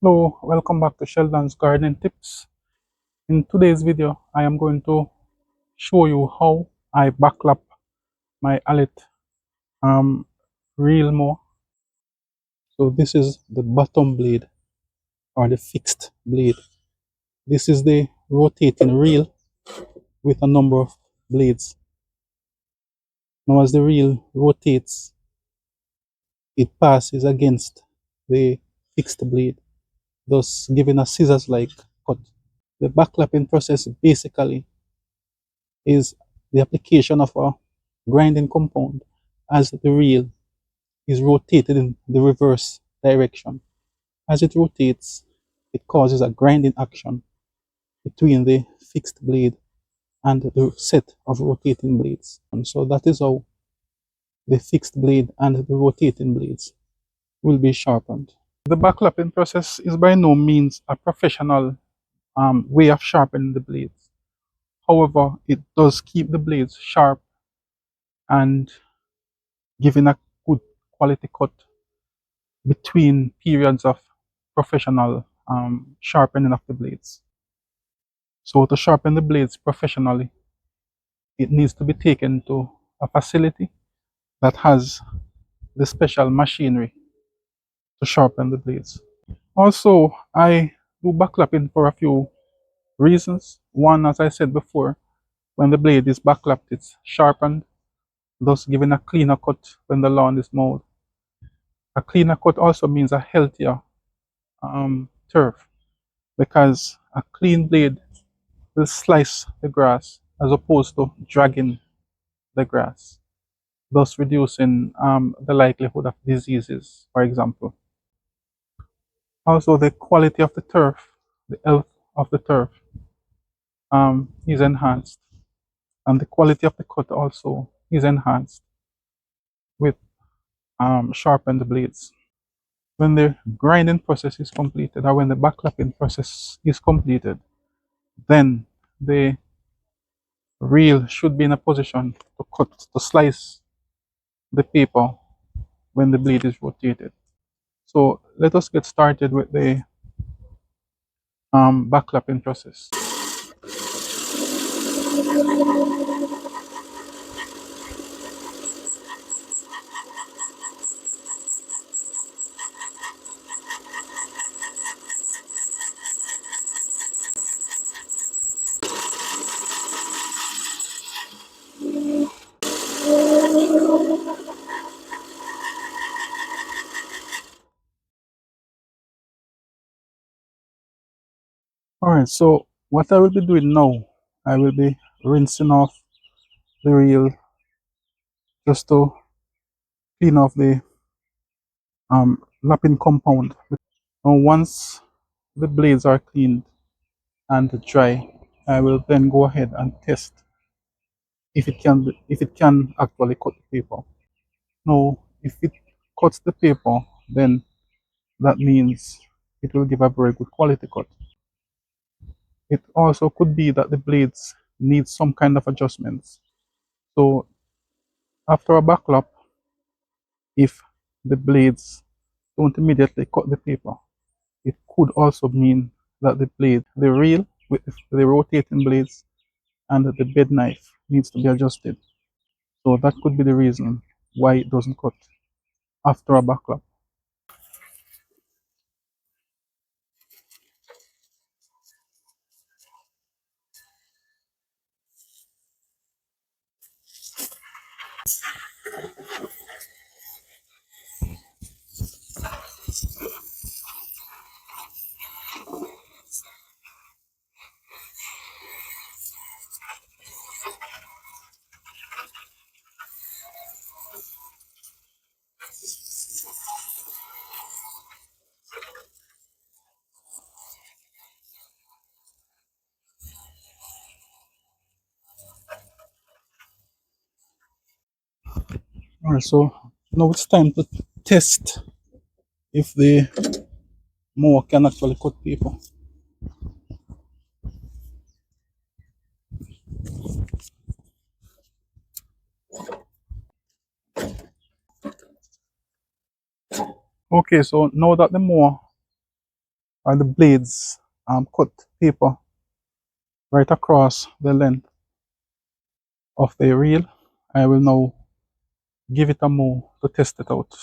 Hello, welcome back to Sheldon's Gardening Tips. In today's video, I am going to show you how I backlap my Allett um, reel mower. So this is the bottom blade or the fixed blade. This is the rotating reel with a number of blades. Now as the reel rotates, it passes against the fixed blade, thus giving a scissors-like cut. The backlapping process basically is the application of a grinding compound as the reel is rotated in the reverse direction. As it rotates, it causes a grinding action between the fixed blade and the set of rotating blades. And so that is how the fixed blade and the rotating blades will be sharpened. The backlapping process is by no means a professional way of sharpening the blades. However, it does keep the blades sharp and giving a good quality cut between periods of professional sharpening of the blades. So to sharpen the blades professionally, it needs to be taken to a facility that has the special machinery to sharpen the blades. Also, I do backlapping for a few reasons. One, as I said before, when the blade is backlapped, it's sharpened, thus giving a cleaner cut when the lawn is mowed. A cleaner cut also means a healthier turf, because a clean blade will slice the grass as opposed to dragging the grass, thus reducing the likelihood of diseases, for example. Also, the quality of the turf, the health of the turf is enhanced, and the quality of the cut also is enhanced with sharpened blades. When the grinding process is completed, or when the backlapping process is completed, then the reel should be in a position to cut, to slice the paper when the blade is rotated. So let us get started with the backlapping process. Alright, so what I will be doing now, I will be rinsing off the reel just to clean off the lapping compound. And once the blades are cleaned and dry, I will then go ahead and test if it can actually cut the paper. Now, if it cuts the paper, then that means it will give a very good quality cut. It also could be that the blades need some kind of adjustments. So after a backlap, if the blades don't immediately cut the paper, it could also mean that the reel with the rotating blades and the bed knife needs to be adjusted. So that could be the reason why it doesn't cut after a backlap. Alright, so now it's time to test if the mower can actually cut paper. Okay, so now that the mower or the blades cut paper right across the length of the reel. I will now give it a move to test it out.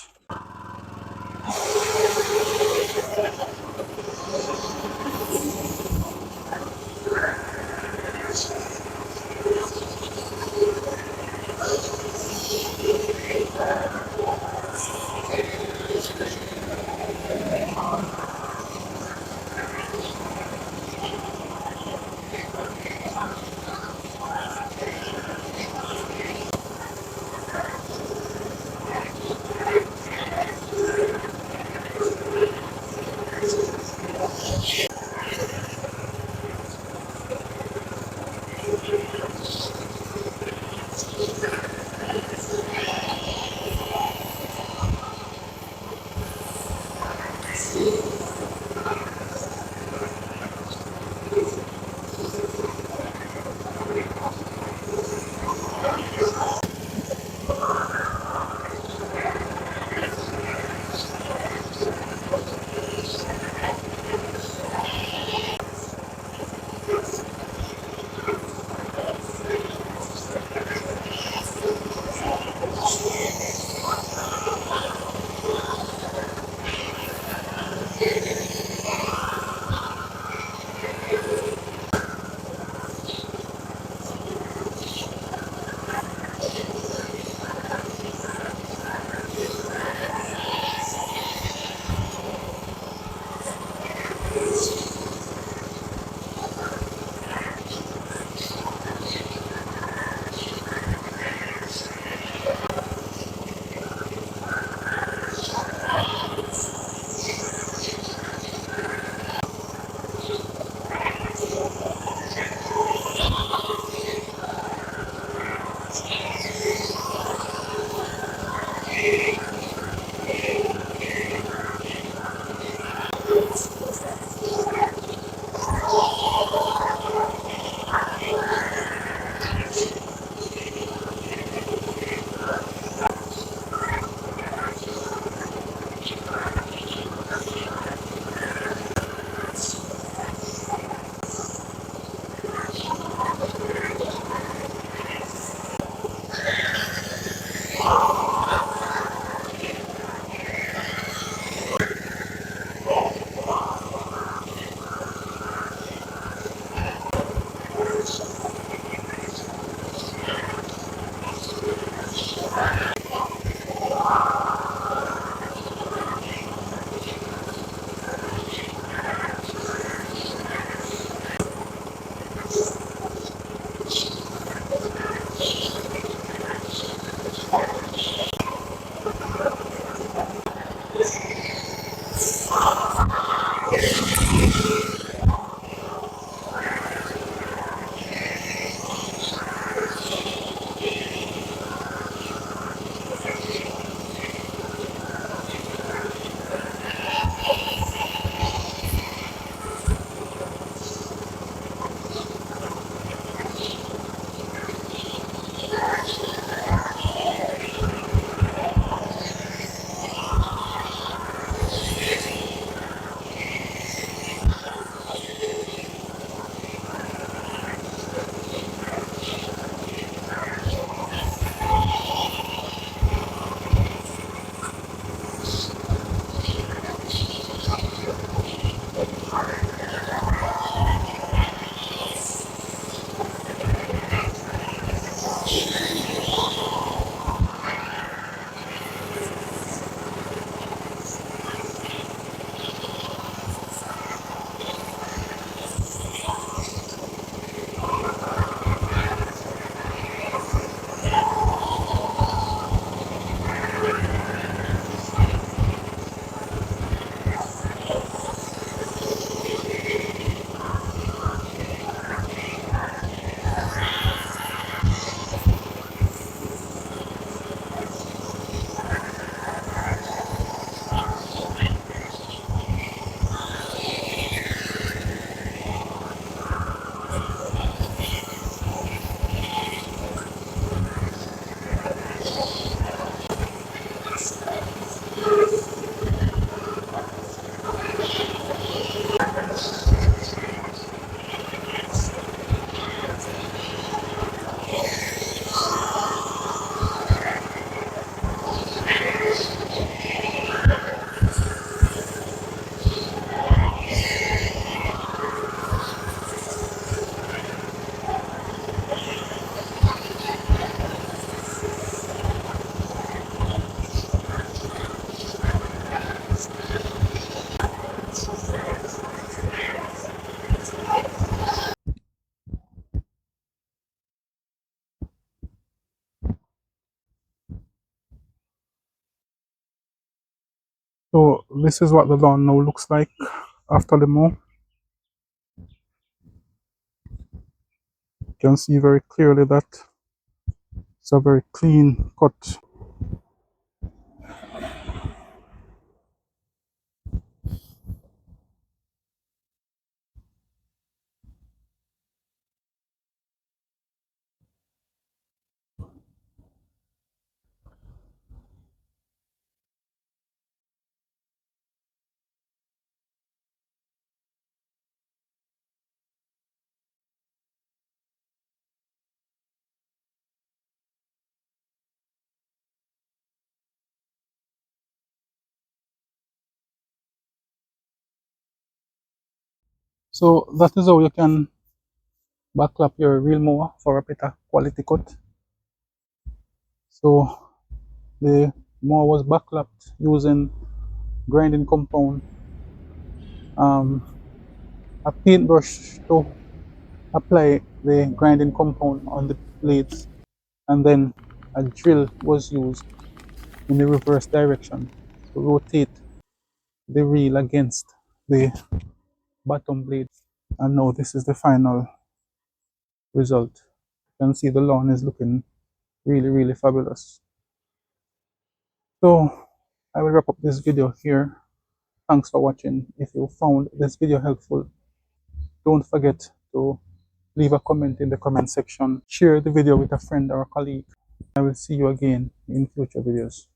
So this is what the lawn now looks like after the mow. You can see very clearly that it's a very clean cut. So that is how you can backlap your reel mower for a better quality cut. So the mower was backlapped using grinding compound, um, a paintbrush to apply the grinding compound on the blades, and then a drill was used in the reverse direction to rotate the reel against the bottom blade. And now this is the final result. You can see the lawn is looking really fabulous. So I will wrap up this video here. Thanks for watching. If you found this video helpful, don't forget to leave a comment in the comment section. Share the video with a friend or a colleague. I will see you again in future videos.